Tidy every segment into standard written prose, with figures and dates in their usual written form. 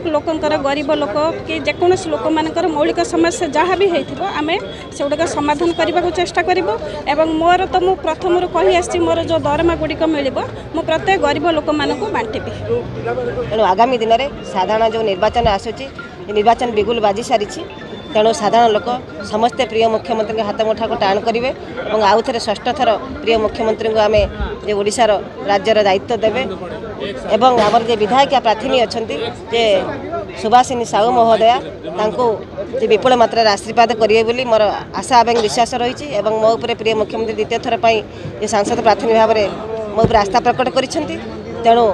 प्रत्येक लोकंकर गरीब लोक कि जेकोसी लोक मानकर मौलिक समस्या जहाँ भी होइथिबो आमे सेगुड़ाक समाधान करने को चेष्टा करूँ। एवं मोर तो मु प्रथम कही आसी मोर जो दरमा गुड़िक मिल मु प्रत्येक गरीब लोक मानक बांटिबी। तेणु आगामी दिन में साधारण जो निर्वाचन आसूची निर्वाचन बिगुल बाजी सारी तेणु साधारण लोक समस्ते प्रिय मुख्यमंत्री के हाथ मुठा को टाण करेंगे और आउ थे षष्ठ थर प्रिय मुख्यमंत्री को आम जो ओडिशार राज्यर दायित्व देवे एवं आमर जे विधायिका प्रार्थी अच्छा जे सुभाषिनी साहू महोदया जे विपुल मात्रा आशीर्वाद करेंगे बोली मोर आशा और विश्वास रही मो उपर प्रिय मुख्यमंत्री द्वितीय थर पर सांसद प्रार्थी भाव में मो उपर आस्था प्रकट कर तेणु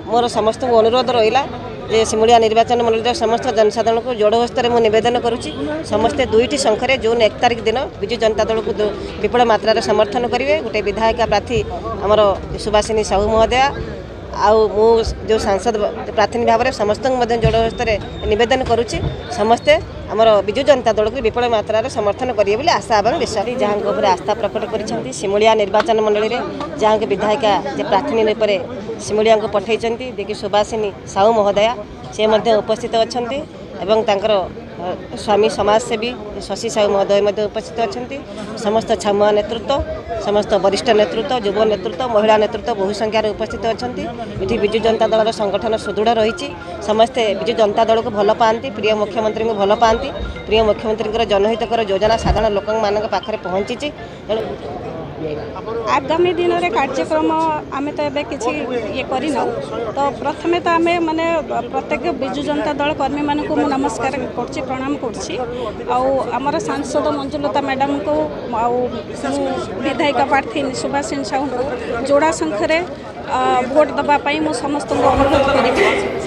मोर समस्त अनुरोध रहा जे सिमुलिया निर्वाचन मंडल समस्त जनसाधारण को जोड़ हस्तर मुझे नवेदन करुच्ची समस्ते दुईटी शंखरे जून 1 तारिख दिन विजु जनता दल को विपुल मात्रा समर्थन करेंगे। गोटे विधायिका प्रार्थी आमर सुभाषिनी साहू महोदया आउ मु जो सांसद प्रार्थी भाव में समस्त जोड़ हस्तर नवेदन करुच्ची समस्ते आमर विजु जनता दल को विपुल मात्रा समर्थन करेंगे बोली आशा और विश्वास जहाँ आस्था प्रकट कर सिमुलिया निर्वाचन मंडल में जहाँ विधायिका प्रार्थी रूप में सिमुलिया को पठे देखिए सुभाषिनी साहू महोदया से उपस्थित अच्छा स्वामी समाजसेवी शशि साहू महोदय उपस्थित अच्छा समस्त छामुआ नेतृत्व समस्त वरिष्ठ नेतृत्व युव नेतृत्व महिला नेतृत्व बहु संख्यार उपस्थित अच्छा ये विजु जनता दल संगठन सुदृढ़ रही समस्ते विजु जनता दल को भल पाती प्रिय मुख्यमंत्री को भल पाती प्रिय मुख्यमंत्री जनहितकर योजना साधारण लोक पाखे पहुँची। आगामी दिन में कार्यक्रम आम तो ये किसी ये करना तो प्रथमे तो आम माने प्रत्येक विजु जनता दल कर्मी मान को नमस्कार कर प्रणाम कर सांसद मंजुलता मैडम को विधायिका प्रार्थी सुभाषिनी साहू को जोड़ा संख्यारे भोट दवाई मु समस्त अनुरोध करी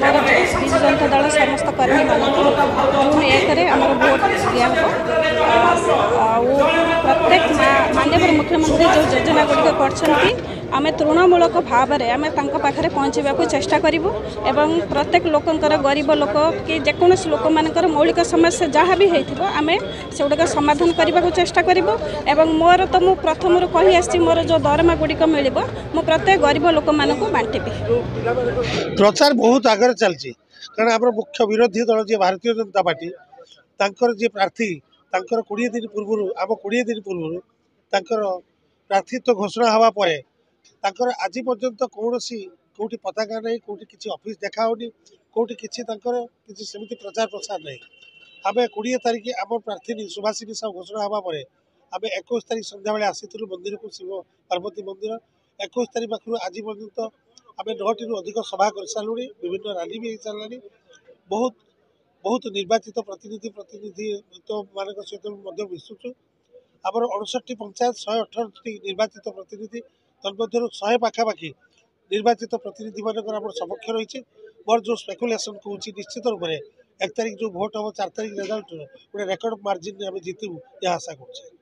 मोर विजु जनता दल समस्त कर्मी मान जून 1 आम भोट दिया प्रत्येक माननीय मुख्यमंत्री जो योजना गुड़िक कर तृणमूलक भाव में आम पाखे पहुँचा चेष्टा करूँ एवं प्रत्येक लोकंकर गरीब लोक कि जेकोसी लोक मानकर मौलिक समस्या जहाँ भी होइथिबो आम सेगुड़ाक समाधान करने को चेष्टा करूँ। एवं मोर तो मु प्रथम कही आसी मोर जो दरमा गुड़िक मिल मु प्रत्येक गरीब लोक मानक बांटिबी। प्रचार बहुत आगे चलती कारण आम मुख्य विरोधी दल जी भारतीय जनता पार्टी तांकर जी प्रार्थी तांकर 20 दिन पूर्व आम 20 दिन पूर्व तांकर प्रार्थीत्व घोषणा हवा पर तांकर आज पर्यंत कौन कौटी पताका नहीं कौटी किसी ऑफिस देखा होनी कौटी किसी किसी सेमती प्रचार प्रसार नहीं आम 20 तारिख आम प्रार्थी सुभाषिनी साहू घोषणा हवा पर आम 21 तारिख संध्या बेले आसी मंदिर को शिव पार्वती मंदिर 21 तारिख पाखु आज पर्यंत आम 9टी अधिक सभा कर सारूँ विभिन्न रैली भी हो सारे बहुत बहुत निर्वाचित प्रतिनिधि तो मान सहित मिशुचु आमर 59 पंचायत 118 निर्वाचित प्रतिनिधि तन्मध्य 100 पाखापाखि निर्वाचित प्रतिनिधि मान सपक्ष रही मोर जो स्पेकुलेसन कौन निश्चित रूप से 1 तारिख जो भोट हम 4 तारिख रिजल्ट गोटे रेकर्ड मार्जिन आम जीतू यह आशा कर।